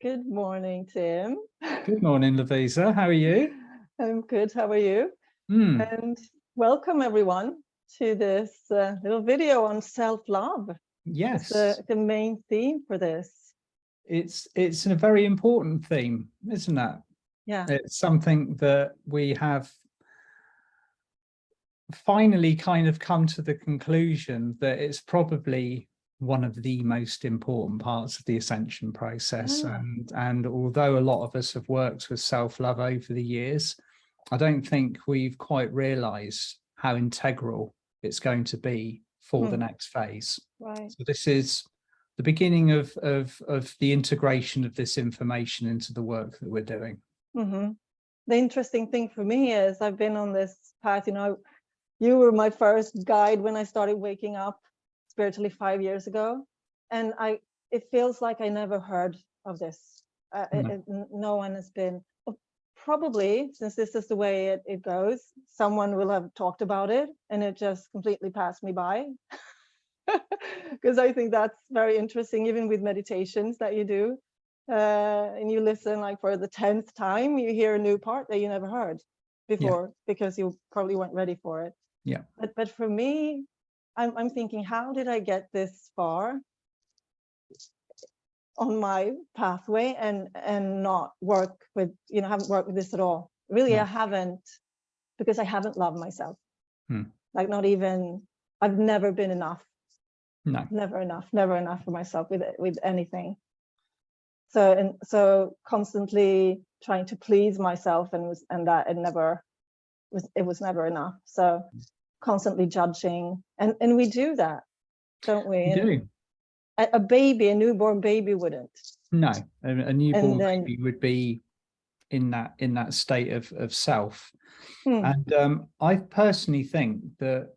Good morning, Tim. Good morning, Lovisa. How are you? I'm good. How are you? Mm, And welcome everyone to this little video on self-love. It's yes, the main theme for this. it's a very important theme, isn't it? Yeah. It's something that we have finally kind of come to the conclusion that it's probably one of the most important parts of the ascension process. Yeah. And although a lot of us have worked with self-love over the years, I don't think we've quite realized how integral it's going to be for the next phase. Right. So this is the beginning of the integration of this information into the work that we're doing. Mm-hmm. The interesting thing for me is I've been on this path, you were my first guide when I started waking up spiritually 5 years ago. And it feels like I never heard of this. No one has been, probably, since this is the way it goes, someone will have talked about it and it just completely passed me by. Because I think that's very interesting, even with meditations that you do. And you listen like for the 10th time, you hear a new part that you never heard before, because you probably weren't ready for it. Yeah. But for me, I'm thinking, how did I get this far on my pathway and not work with, haven't worked with this at all? Really, no. I haven't, because I haven't loved myself. Like not even, I've never been enough. No. Never enough for myself with anything. So constantly trying to please myself and that it was never enough. So constantly judging, and we do that, don't we? We do. A newborn baby wouldn't. No, a newborn baby would be in that state of self. And I personally think that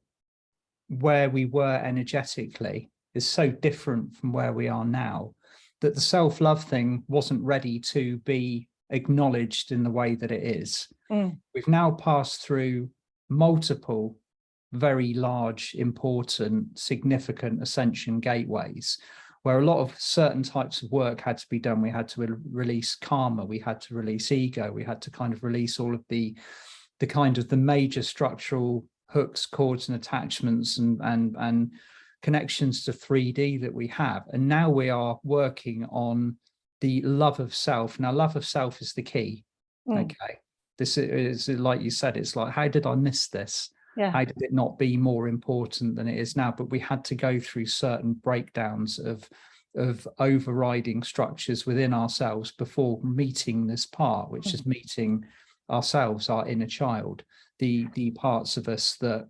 where we were energetically is so different from where we are now, that the self-love thing wasn't ready to be acknowledged in the way that it is. We've now passed through multiple very large, important, significant ascension gateways, where a lot of certain types of work had to be done. We had to release karma, we had to release ego, we had to kind of release all of the major structural hooks, cords, and attachments and connections to 3D that we have. And now we are working on the love of self. Now, love of self is the key. Okay. This is, like you said, it's like, how did I miss this? Yeah. How did it not be more important than it is now? But we had to go through certain breakdowns of overriding structures within ourselves before meeting this part, which is meeting ourselves, our inner child, the parts of us that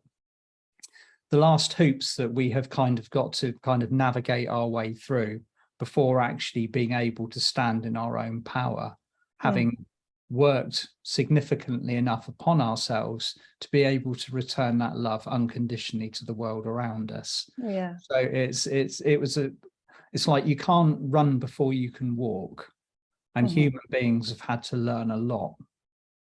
the last hoops that we have kind of got to kind of navigate our way through before actually being able to stand in our own power, having worked significantly enough upon ourselves to be able to return that love unconditionally to the world around us. Yeah. So it's like you can't run before you can walk, and human beings have had to learn a lot.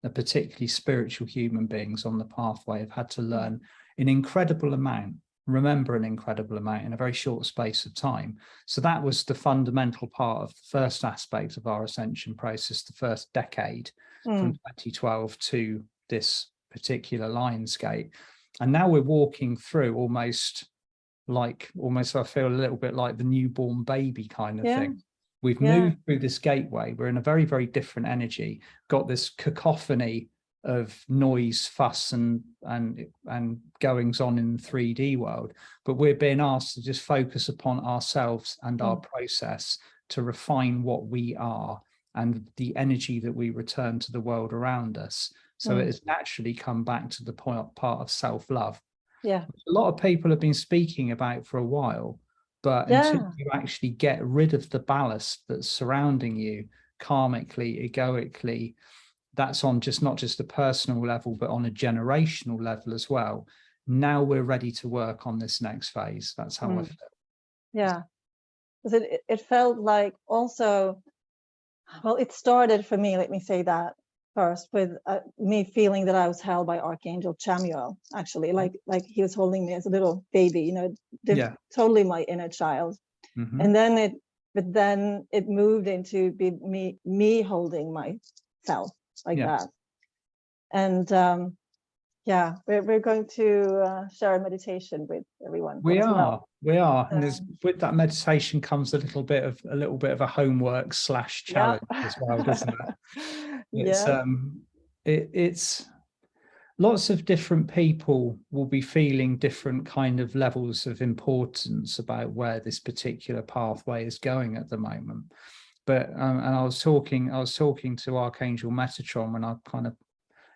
Particularly spiritual human beings on the pathway have had to learn an incredible amount, remember an incredible amount in a very short space of time. So that was the fundamental part of the first aspect of our ascension process, the first decade from 2012 to this particular Lionsgate. And now we're walking through almost I feel a little bit like the newborn baby kind of thing. We've moved through this gateway. We're in a very, very different energy, got this cacophony of noise, fuss, and goings on in the 3D world. But we're being asked to just focus upon ourselves and our process to refine what we are and the energy that we return to the world around us. So it has naturally come back to the part of self-love. Yeah. A lot of people have been speaking about for a while. But until you actually get rid of the ballast that's surrounding you karmically, egoically, that's on not just a personal level, but on a generational level as well. Now we're ready to work on this next phase. That's how I feel. Yeah, because it felt like also, well, it started for me, let me say that first, with me feeling that I was held by Archangel Chamuel, actually, like he was holding me as a little baby, totally my inner child. And then but then it moved into me holding myself like that. And yeah, we're going to share a meditation with everyone. We are, and with that meditation comes a little bit of a homework / challenge as well, doesn't it? It's lots of different people will be feeling different kind of levels of importance about where this particular pathway is going at the moment. But and I was talking to Archangel Metatron when I kind of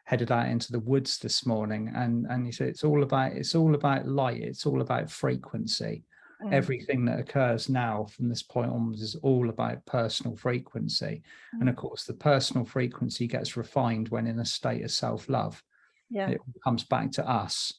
headed out into the woods this morning, and he said it's all about light, it's all about frequency. Everything that occurs now from this point onwards is all about personal frequency. And of course the personal frequency gets refined when in a state of self-love. It comes back to us,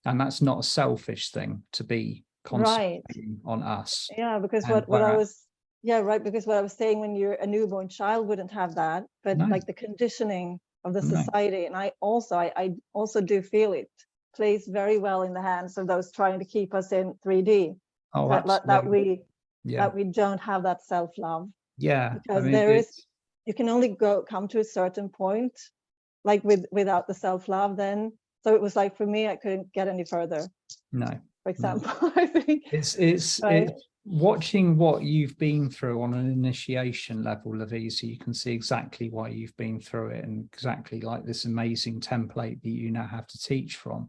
and that's not a selfish thing to be concentrating on us. Because what I was because what I was saying, when you're a newborn child wouldn't have that, but like the conditioning of the society, and I also do feel it plays very well in the hands of those trying to keep us in 3D. That we don't have that self-love. Because you can only come to a certain point, like without the self-love then. So it was like, for me, I couldn't get any further. For example, I think it's watching what you've been through on an initiation level, Lovisa. You can see exactly why you've been through it, and exactly like this amazing template that you now have to teach from.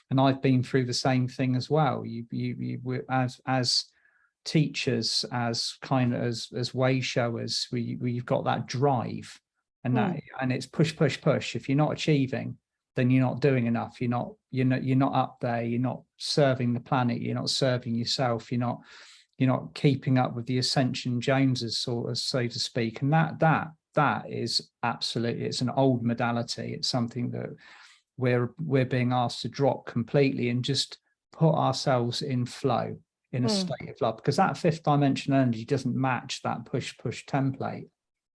And I've been through the same thing as well. You as teachers, as kind of as way showers, we've got that drive, and and it's push. If you're not achieving, then you're not doing enough. You're not up there. You're not serving the planet. You're not serving yourself. You're not keeping up with the Ascension Joneses, so to speak. And that is absolutely, it's an old modality. It's something that we're being asked to drop completely and just put ourselves in flow, in a state of love, because that fifth dimension energy doesn't match that push template.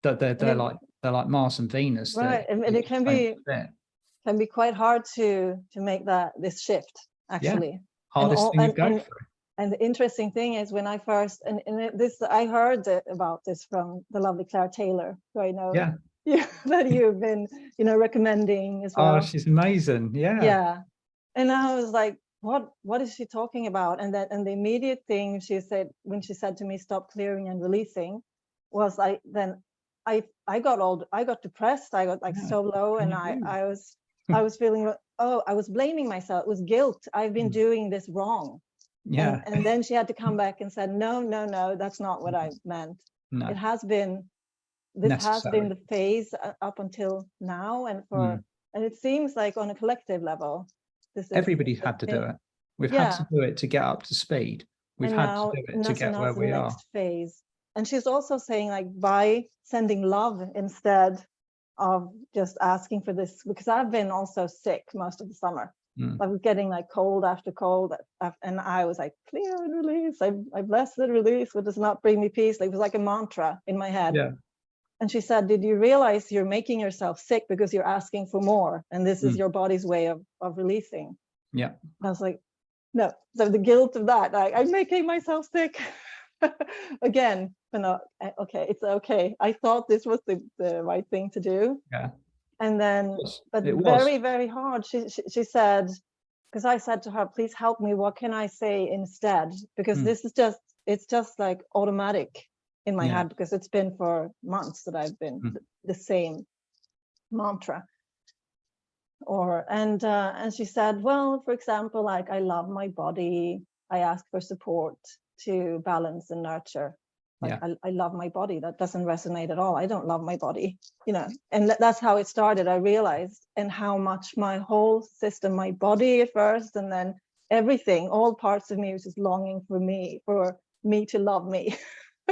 They're like Mars and Venus, right? And it can be quite hard to make this shift, actually. Hardest thing to go through. And the interesting thing is, when I first I heard about this from the lovely Claire Taylor, who I know that you've been recommending as well. Oh, she's amazing. And I was like, what is she talking about? And the immediate thing she said when she said to me, stop clearing and releasing, was I got depressed. I got so low, and I was feeling, I was blaming myself. It was guilt. I've been doing this wrong. And then she had to come back and said, no, that's not what I meant. It has been, has been the phase up until now, and and it seems like on a collective level, everybody's had to do it. We've had to do it to get up to speed. We've had to do it to get where we are. Next phase. And she's also saying, like, by sending love instead of just asking for this, because I've been also sick most of the summer. I was getting like cold after cold, and I was like, clear and release. I bless the release, what does not bring me peace. Like, it was like a mantra in my head. And she said, did you realize you're making yourself sick because you're asking for more, and this is your body's way of releasing? I was like, no. So the guilt of that, I'm making myself sick again. But no, okay, it's okay. I thought this was the right thing to do. And then, but very, very hard. She said, because I said to her, please help me. What can I say instead? Because this is it's just like automatic in my head, because it's been for months that I've been the same mantra. And she said, well, for example, like, I love my body. I ask for support to balance and nurture. Like, I love my body. That doesn't resonate at all. I don't love my body, and that's how it started. I realized, and how much my whole system, my body at first, and then everything, all parts of me was just longing for me to love me.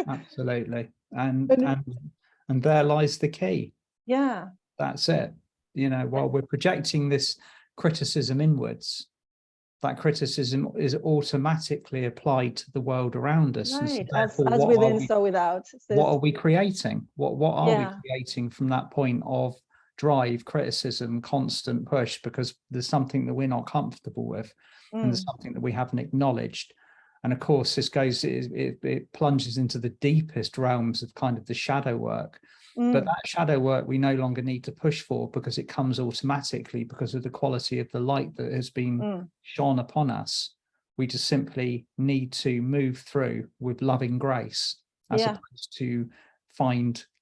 Absolutely. And there lies the key. That's it. While we're projecting this criticism inwards, that criticism is automatically applied to the world around us. Right. And so as within, so without. What are we creating? What are we creating from that point of drive, criticism, constant push? Because there's something that we're not comfortable with, and there's something that we haven't acknowledged. And of course, this goes, it plunges into the deepest realms of kind of the shadow work. But that shadow work we no longer need to push for, because it comes automatically because of the quality of the light that has been shone upon us. We just simply need to move through with loving grace, as opposed to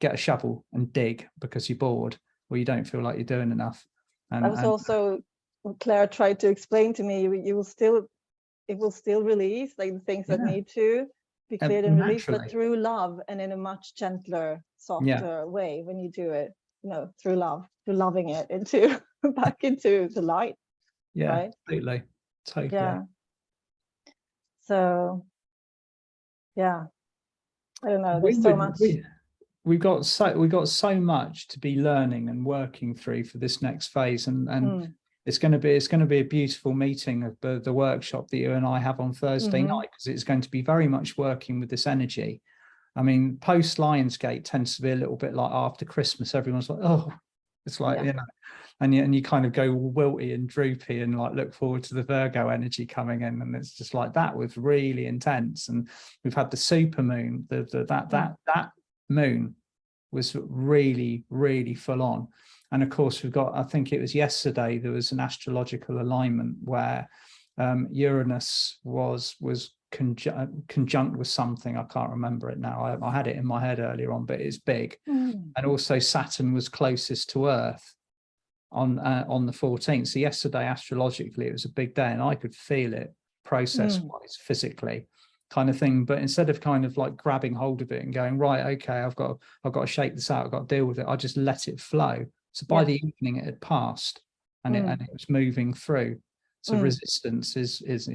get a shovel and dig because you're bored or you don't feel like you're doing enough. And that was also what Claire tried to explain to me. It will still release like the things that need to be cleared and released, but through love and in a much gentler, softer way when you do it, through love, through loving it into back into the light. Yeah, right? totally. Yeah. So yeah, I don't know, there's so much. We've got so much to be learning and working through for this next phase, and it's going to be a beautiful meeting of the workshop that you and I have on Thursday night, because it's going to be very much working with this energy. I mean, post Lionsgate tends to be a little bit like after Christmas, everyone's like, oh, it's like, and you kind of go wilty and droopy and like look forward to the Virgo energy coming in, and it's just like that was really intense. And we've had the super moon, that moon was really, really full on. And of course, we've got, I think it was yesterday, there was an astrological alignment where Uranus was conjunct with something. I can't remember it now. I had it in my head earlier on, but it's big. And also Saturn was closest to Earth on the 14th. So yesterday, astrologically, it was a big day, and I could feel it process-wise, physically, kind of thing. But instead of kind of like grabbing hold of it and going, right, okay, I've got to shake this out, I've got to deal with it, I just let it flow. So by the evening, it had passed, and it was moving through. So resistance is as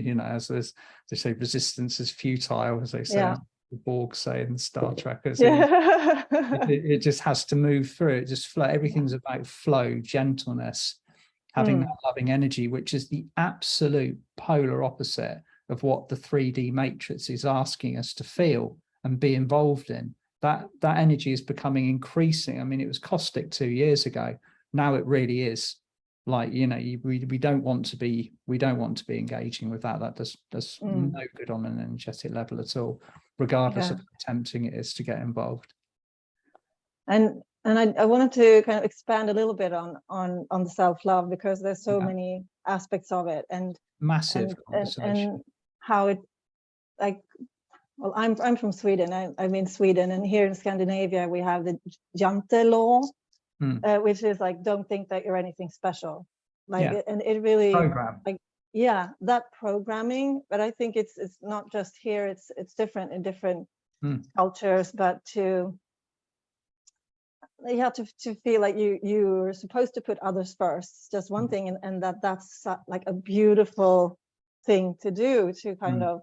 they say, resistance is futile, as they say, the Borg say in Star Trek. It just has to move through. It just flow. Everything's about flow, gentleness, having that loving energy, which is the absolute polar opposite of what the 3D matrix is asking us to feel and be involved in. That energy is becoming increasing. I mean, it was caustic 2 years ago. Now it really is. Like, we don't want to be engaging with that. That does no good on an energetic level at all, regardless of how tempting it is to get involved. And I wanted to kind of expand a little bit on the self-love, because there's so many aspects of it, and massive conversation. And how it, like, well, I'm from Sweden. I'm in Sweden, and here in Scandinavia we have the Jante law, which is like, don't think that you're anything special. Like, and it really program. Like, that programming. But I think it's not just here. It's different in different cultures. But you have to feel like you're supposed to put others first. Just one thing, and that's like a beautiful thing to do, to kind of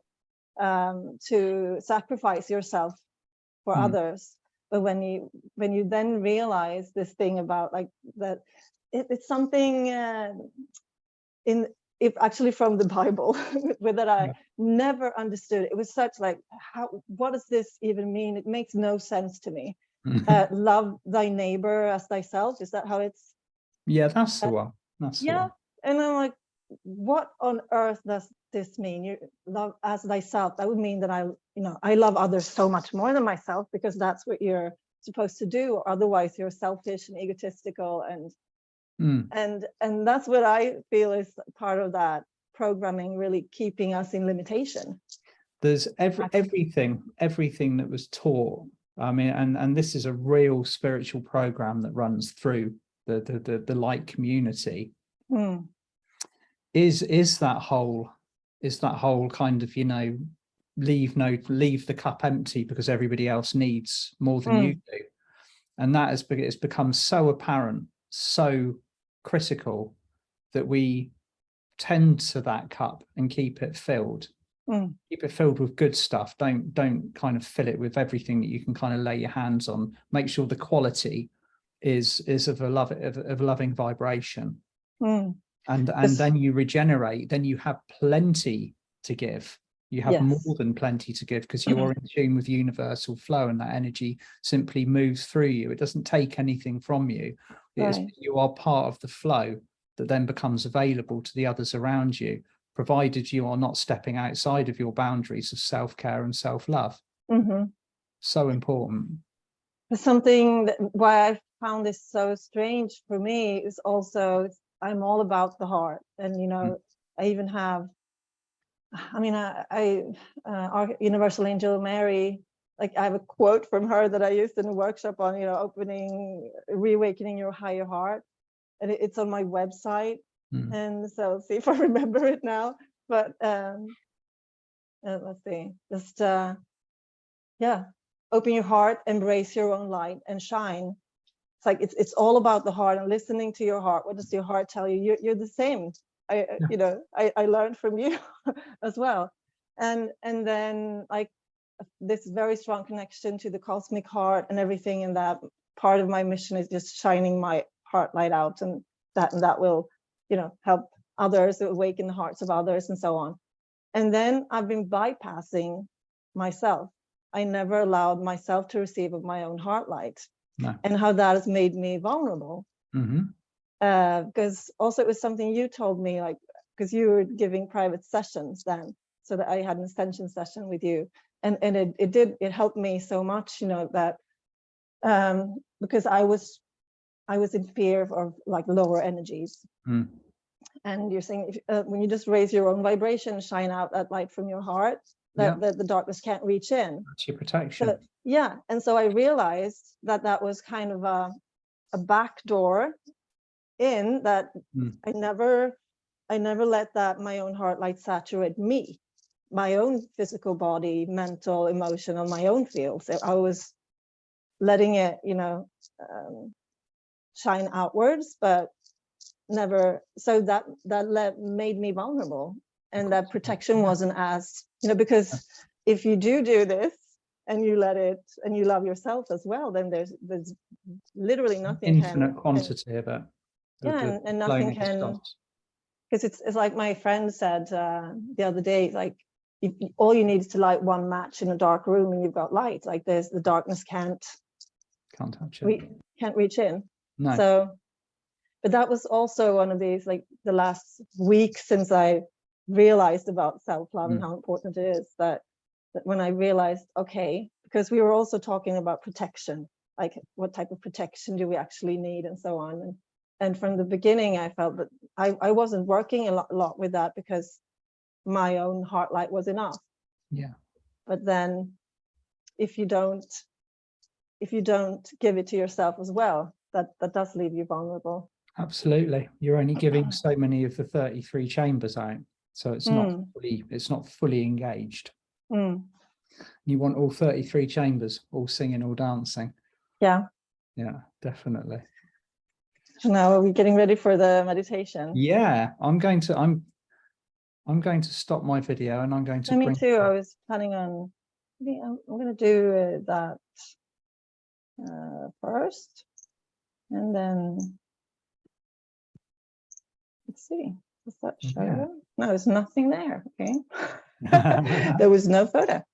to sacrifice yourself for others. But when you then realize this thing about like that, it's something actually from the Bible that I never understood. It was such like, what does this even mean? It makes no sense to me. Love thy neighbor as thyself. Is that how it's? Yeah, that's the one. That's the one. And I'm like, what on earth does this mean? You love as thyself. That would mean that I love others so much more than myself, because that's what you're supposed to do. Or otherwise, you're selfish and egotistical, and that's what I feel is part of that programming, really keeping us in limitation. There's everything that was taught. I mean, and this is a real spiritual program that runs through the light community. Is that whole kind of, leave the cup empty because everybody else needs more than you do. And that it's become so apparent, so critical, that we tend to that cup and keep it filled. Keep it filled with good stuff. Don't kind of fill it with everything that you can kind of lay your hands on. Make sure the quality is of a loving vibration. And then you regenerate, then you have plenty to give. You have more than plenty to give, because you are in tune with universal flow, and that energy simply moves through you. It doesn't take anything from you. You are part of the flow that then becomes available to the others around you, provided you are not stepping outside of your boundaries of self-care and self-love. So important. Something that why I found this so strange for me is also I'm all about the heart, and you know, I even have, I mean, our Universal Angel Mary, like I have a quote from her that I used in a workshop on, you know, reawakening your higher heart, and it's on my website. And so let's see if I remember it now. But let's see, just yeah, open your heart, embrace your own light, and shine. It's like it's all about the heart and listening to your heart. What does your heart tell you? You're the same. You know, I learned from you as well. And then like this very strong connection to the cosmic heart and everything, and that part of my mission is just shining my heart light out, and that will, you know, help others, awaken the hearts of others, and so on. And then I've been bypassing myself. I never allowed myself to receive of my own heart light. No. And how that has made me vulnerable. Because also it was something you told me, like, because you were giving private sessions then, so that I had an ascension session with you, and it helped me so much, you know, that because I was in fear of like lower energies. And you're saying when you just raise your own vibration, shine out that light from your heart, that the darkness can't reach in. That's your protection. So, yeah, and so I realized that was kind of a back door in that. I never let that my own heart light saturate me, my own physical body, mental, emotional, my own field. So I was letting it, you know, shine outwards, but never. So that made me vulnerable, and that protection wasn't as, you know, because if you do this and you let it, and you love yourself as well, then there's literally nothing. Infinite quantity of it. Yeah, and nothing can. Because it's like my friend said the other day, like all you need is to light one match in a dark room and you've got light. Like the darkness can't touch it. Can't reach in. No. So, but that was also one of these, like the last week since I realized about self-love and how important it is, that when I realized, okay, because we were also talking about protection, like what type of protection do we actually need, and so on. And from the beginning, I felt that I wasn't working a lot with that because my own heart light was enough. Yeah. But then if you don't give it to yourself as well, that does leave you vulnerable. Absolutely. You're only giving so many of the 33 chambers out, so it's not fully engaged. You want all 33 chambers, all singing, all dancing. Yeah. Yeah, definitely. Now are we getting ready for the meditation? Yeah, I'm going to stop my video and I'm going to me too. I was planning on, I'm going to do that first, and then let's see. Does that show? Yeah. No, there's nothing there. Okay. There was no photo.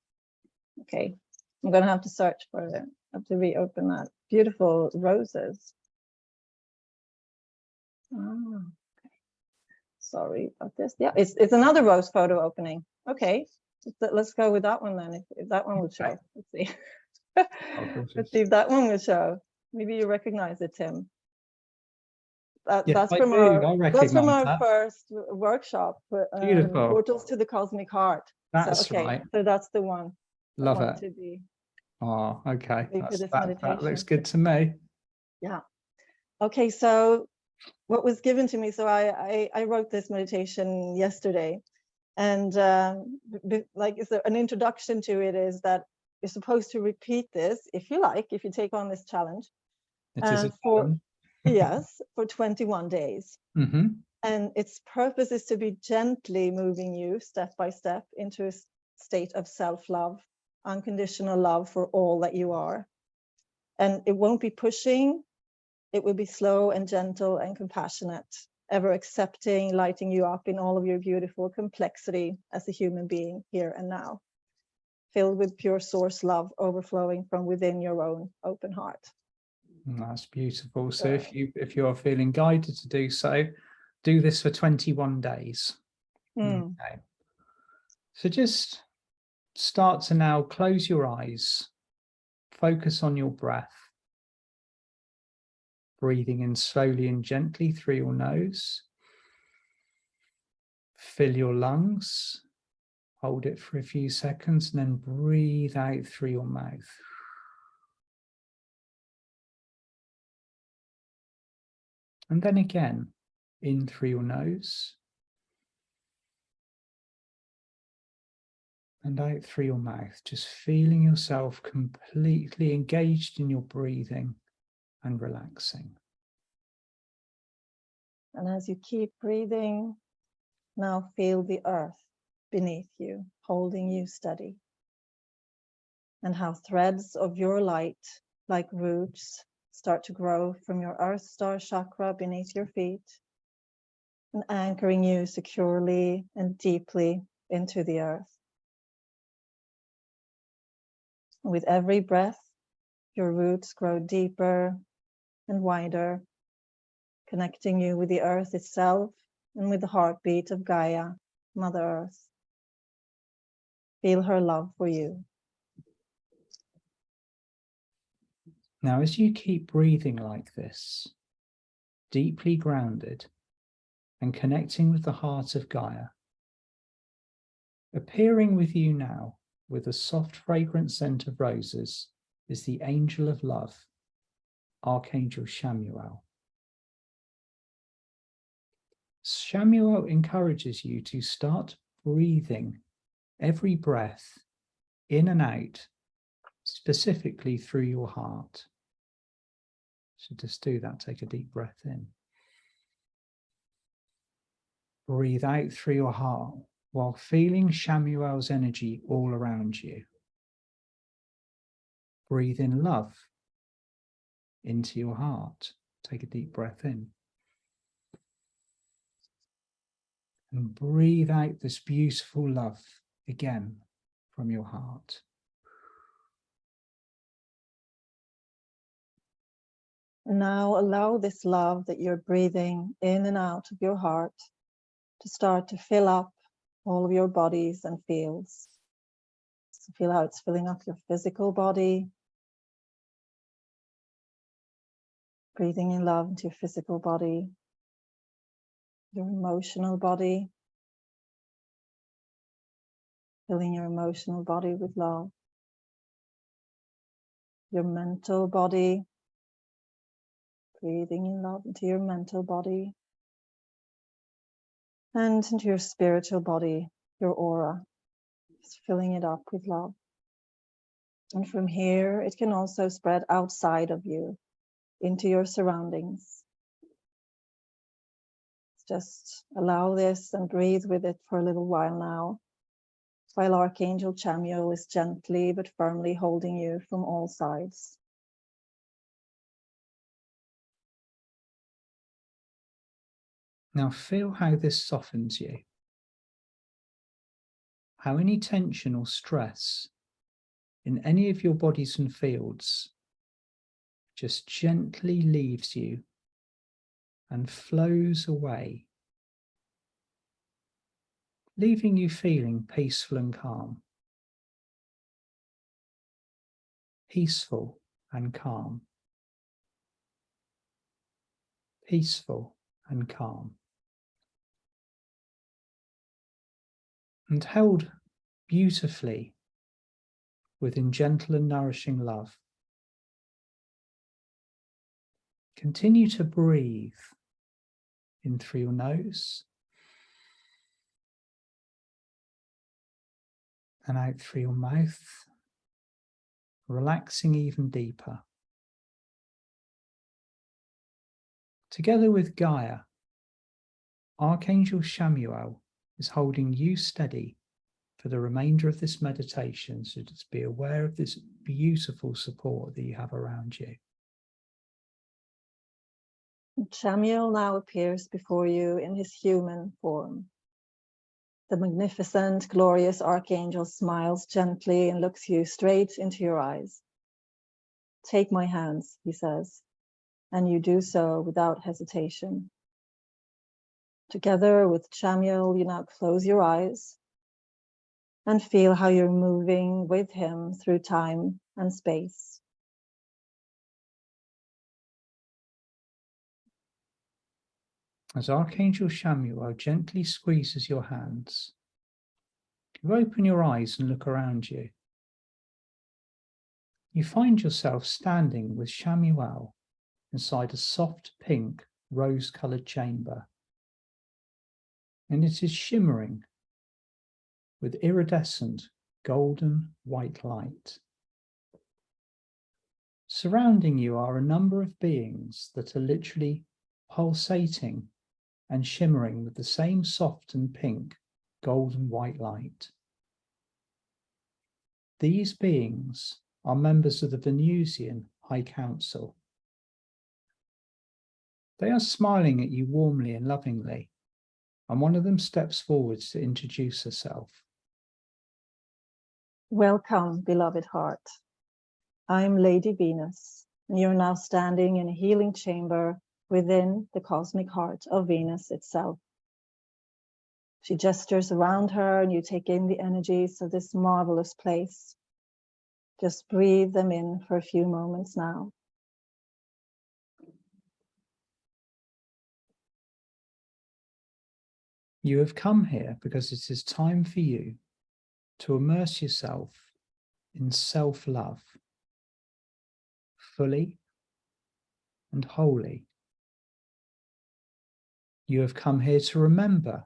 Okay, I'm going to have to search for it. I have to reopen that. Beautiful roses. Oh, okay. Sorry about this. Yeah, it's another rose photo opening. Okay, let's go with that one then. If that one will show. Let's see. Let's see if that one will show. Maybe you recognize it, Tim. That's from our first workshop. Beautiful. Portals to the Cosmic Heart. That's so, okay, right. So that's the one. Love it. To be. Oh, okay. That looks good to me. Yeah. Okay, so what was given to me, so I wrote this meditation yesterday, and like an introduction to it is that you're supposed to repeat this if you like, if you take on this challenge. It is a challenge. Yes, for 21 days. And its purpose is to be gently moving you step by step into a state of self-love, unconditional love for all that you are. And it won't be pushing. It will be slow and gentle and compassionate, ever accepting, lighting you up in all of your beautiful complexity as a human being here and now, filled with pure source love overflowing from within your own open heart. That's beautiful. So if you are feeling guided to do so, do this for 21 days. Okay. So just start to now close your eyes, focus on your breath, breathing in slowly and gently through your nose. Fill your lungs, hold it for a few seconds, and then breathe out through your mouth. And then again, in through your nose, and out through your mouth, just feeling yourself completely engaged in your breathing and relaxing. And as you keep breathing, now feel the earth beneath you, holding you steady. And how threads of your light, like roots, start to grow from your Earth Star chakra beneath your feet and anchoring you securely and deeply into the earth. With every breath, your roots grow deeper and wider, connecting you with the earth itself and with the heartbeat of Gaia, Mother Earth. Feel her love for you. Now, as you keep breathing like this, deeply grounded and connecting with the heart of Gaia, appearing with you now with a soft fragrant scent of roses is the angel of love, Archangel Chamuel. Chamuel encourages you to start breathing every breath in and out, specifically through your heart. So just do that, take a deep breath in. Breathe out through your heart while feeling Chamuel's energy all around you. Breathe in love into your heart. Take a deep breath in. And breathe out this beautiful love again from your heart. Now allow this love that you're breathing in and out of your heart to start to fill up all of your bodies and fields. So feel how it's filling up your physical body. Breathing in love into your physical body, your emotional body, filling your emotional body with love, your mental body, breathing in love into your mental body, and into your spiritual body, your aura, just filling it up with love. And from here, it can also spread outside of you, into your surroundings. Just allow this and breathe with it for a little while now, while Archangel Chamuel is gently but firmly holding you from all sides. Now feel how this softens you. How any tension or stress in any of your bodies and fields just gently leaves you and flows away, leaving you feeling peaceful and calm. Peaceful and calm. Peaceful and calm. And held beautifully within gentle and nourishing love. Continue to breathe in through your nose and out through your mouth, relaxing even deeper. Together with Gaia, Archangel Chamuel is holding you steady for the remainder of this meditation, so just be aware of this beautiful support that you have around you. Chamuel now appears before you in his human form. The magnificent, glorious Archangel smiles gently and looks you straight into your eyes. "Take my hands," he says, and you do so without hesitation. Together with Chamuel, you now close your eyes and feel how you're moving with him through time and space. As Archangel Chamuel gently squeezes your hands, you open your eyes and look around you. You find yourself standing with Chamuel inside a soft pink rose-coloured chamber, and it is shimmering with iridescent golden white light. Surrounding you are a number of beings that are literally pulsating and shimmering with the same soft and pink golden white light. These beings are members of the Venusian High Council. They are smiling at you warmly and lovingly, and one of them steps forwards to introduce herself. Welcome, beloved heart. I'm Lady Venus, and you're now standing in a healing chamber within the cosmic heart of Venus itself. She gestures around her, and you take in the energies of this marvelous place. Just breathe them in for a few moments now. You have come here because it is time for you to immerse yourself in self-love, fully and wholly. You have come here to remember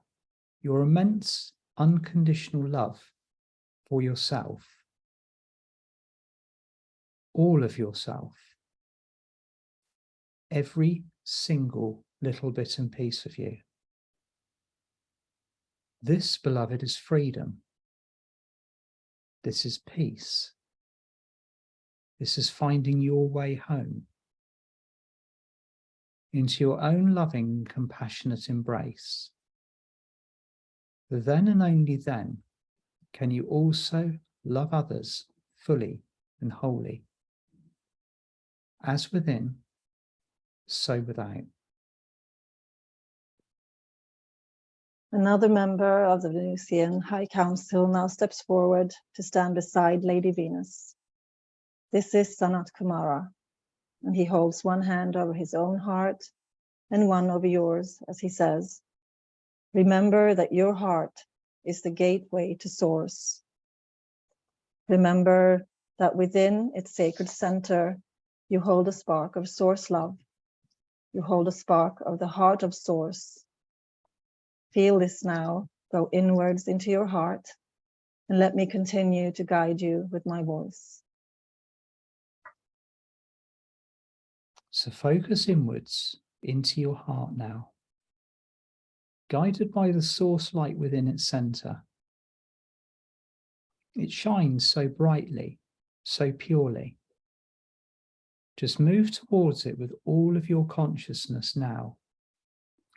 your immense unconditional love for yourself, all of yourself, every single little bit and piece of you. This, beloved, is freedom. This is peace. This is finding your way home into your own loving, compassionate embrace. Then and only then can you also love others fully and wholly, as within, so without. Another member of the Venusian High Council now steps forward to stand beside Lady Venus. This is Sanat Kumara, and he holds one hand over his own heart and one over yours as he says, remember that your heart is the gateway to Source. Remember that within its sacred center, you hold a spark of Source love. You hold a spark of the heart of Source. Feel this now, go inwards into your heart, and let me continue to guide you with my voice. So focus inwards into your heart now, guided by the source light within its center. It shines so brightly, so purely. Just move towards it with all of your consciousness now,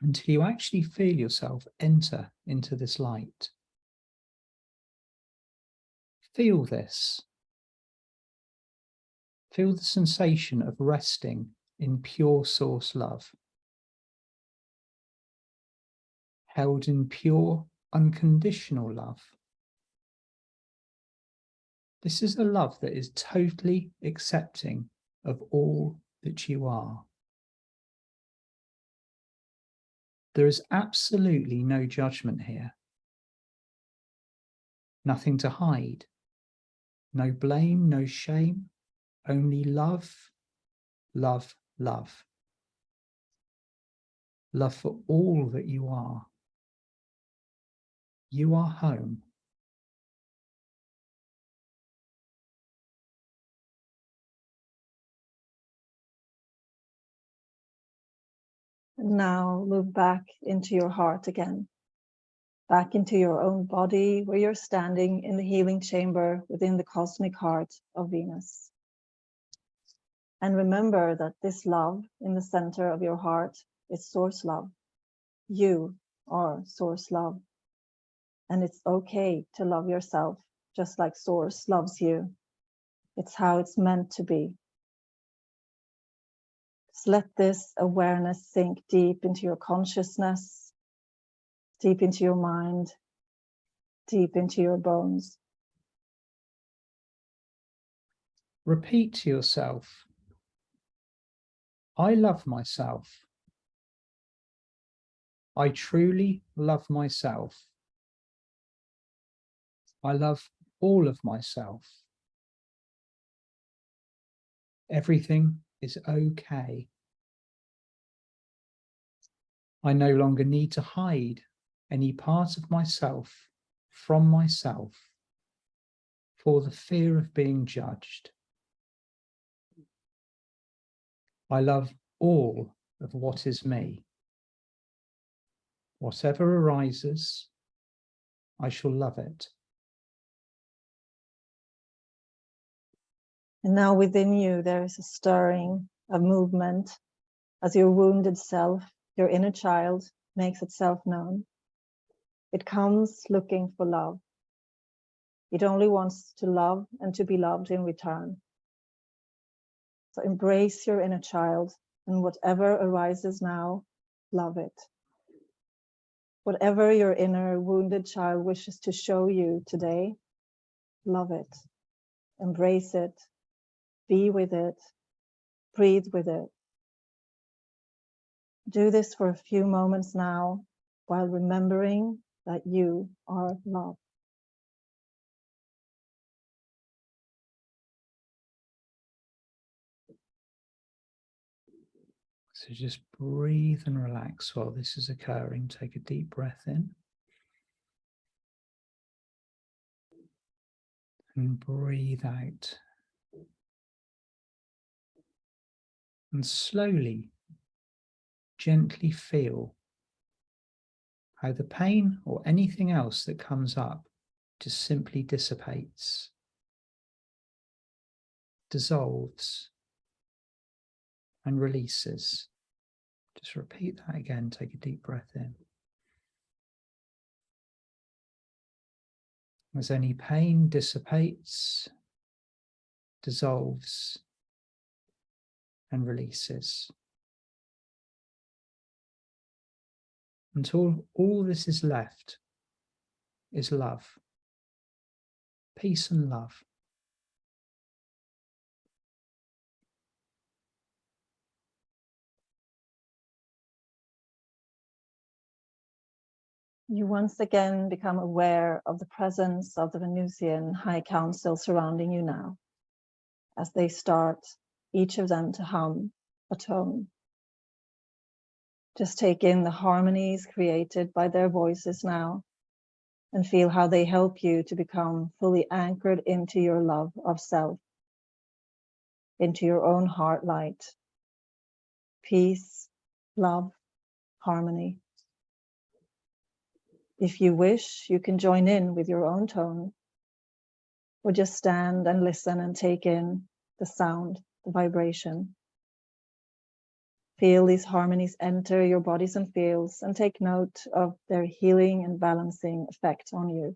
until you actually feel yourself enter into this light. Feel this. Feel the sensation of resting in pure source love, held in pure, unconditional love. This is a love that is totally accepting of all that you are. There is absolutely no judgment here. Nothing to hide. No blame, no shame. Only love, love, love. Love for all that you are. You are home. And now move back into your heart again, back into your own body where you're standing in the healing chamber within the cosmic heart of Venus. And remember that this love in the center of your heart is Source love. You are Source love. And it's okay to love yourself just like Source loves you. It's how it's meant to be. Just let this awareness sink deep into your consciousness deep into your mind, deep into your bones. Repeat to yourself, I love myself. I truly love myself. I love all of myself. Everything is okay. I no longer need to hide any part of myself from myself for the fear of being judged. I love all of what is me. Whatever arises, I shall love it. And now within you, there is a stirring, a movement, as your wounded self, your inner child, makes itself known. It comes looking for love. It only wants to love and to be loved in return. So embrace your inner child, and whatever arises now, love it. Whatever your inner wounded child wishes to show you today, love it. Embrace it. Be with it. Breathe with it. Do this for a few moments now, while remembering that you are love. So just breathe and relax while this is occurring. Take a deep breath in. And breathe out. And slowly, gently feel how the pain or anything else that comes up just simply dissipates, dissolves, and releases. Just repeat that again. Take a deep breath in. As any pain dissipates, dissolves, and releases. Until all this is left is love, peace and love. You once again become aware of the presence of the Venusian High Council surrounding you now, as they start, each of them, to hum a tone. Just take in the harmonies created by their voices now, and feel how they help you to become fully anchored into your love of self, into your own heart light. Peace, love, harmony. If you wish, you can join in with your own tone, or just stand and listen and take in the sound, the vibration. Feel these harmonies enter your bodies and fields, and take note of their healing and balancing effect on you.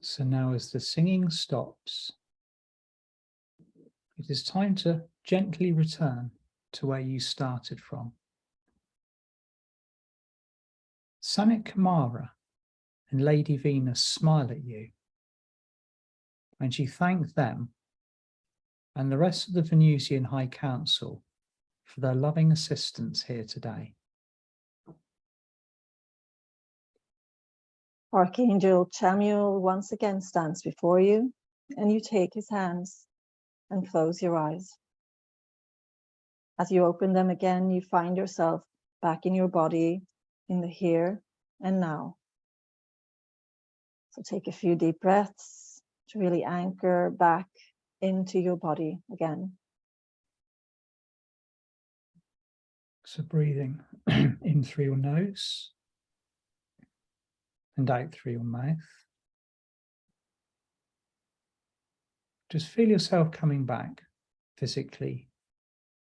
So now as the singing stops, it is time to gently return to where you started from. Sanat, Kumara and Lady Venus smile at you, and you thank them and the rest of the Venusian High Council for their loving assistance here today. Archangel Chamuel once again stands before you, and you take his hands and close your eyes. As you open them again, you find yourself back in your body, in the here and now. So take a few deep breaths to really anchor back into your body again. So breathing in through your nose and out through your mouth. Just feel yourself coming back physically,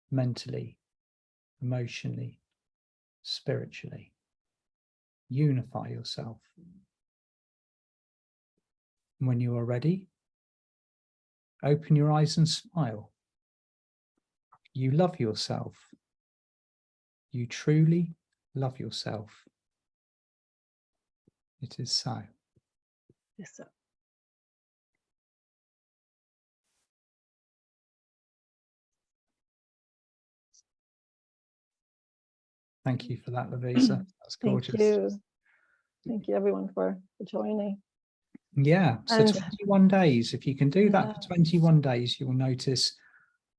mentally, emotionally, spiritually. Unify yourself. And when you are ready, open your eyes and smile. You love yourself. You truly love yourself. It is so. Yes, sir. Thank you for that, Lovisa. That's gorgeous. Thank you. Thank you, everyone, for joining. Yeah, so And 21 days. If you can do that for 21 days, you'll notice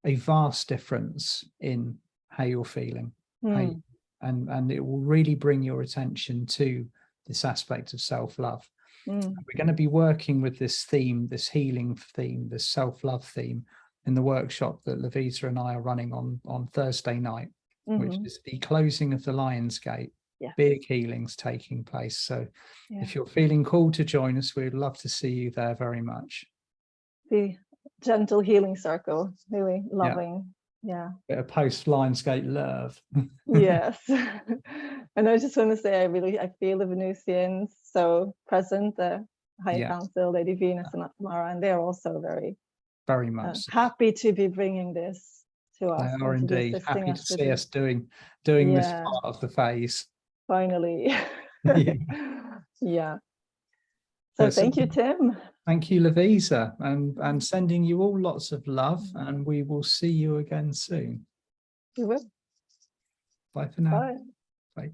a vast difference in how you're feeling. And it will really bring your attention to this aspect of self-love. We're going to be working with this theme, this healing theme, this self-love theme in the workshop that Lovisa and I are running on Thursday night, which is the closing of the Lion's Gate. Big healings taking place. So if you're feeling called to join us, we'd love to see you there very much. The gentle healing circle, really loving. Bit of post Lion's Gate love. Yes. And I just want to say, I feel the Venusians so present, the High Council, Lady Venus and Kumara, and they're also very much happy to be bringing this to us. They are indeed happy to see us doing this part of the phase. Finally. So thank you, Tim. Thank you, Lovisa, and sending you all lots of love, and we will see you again soon. You will. Bye for now. Bye. Bye.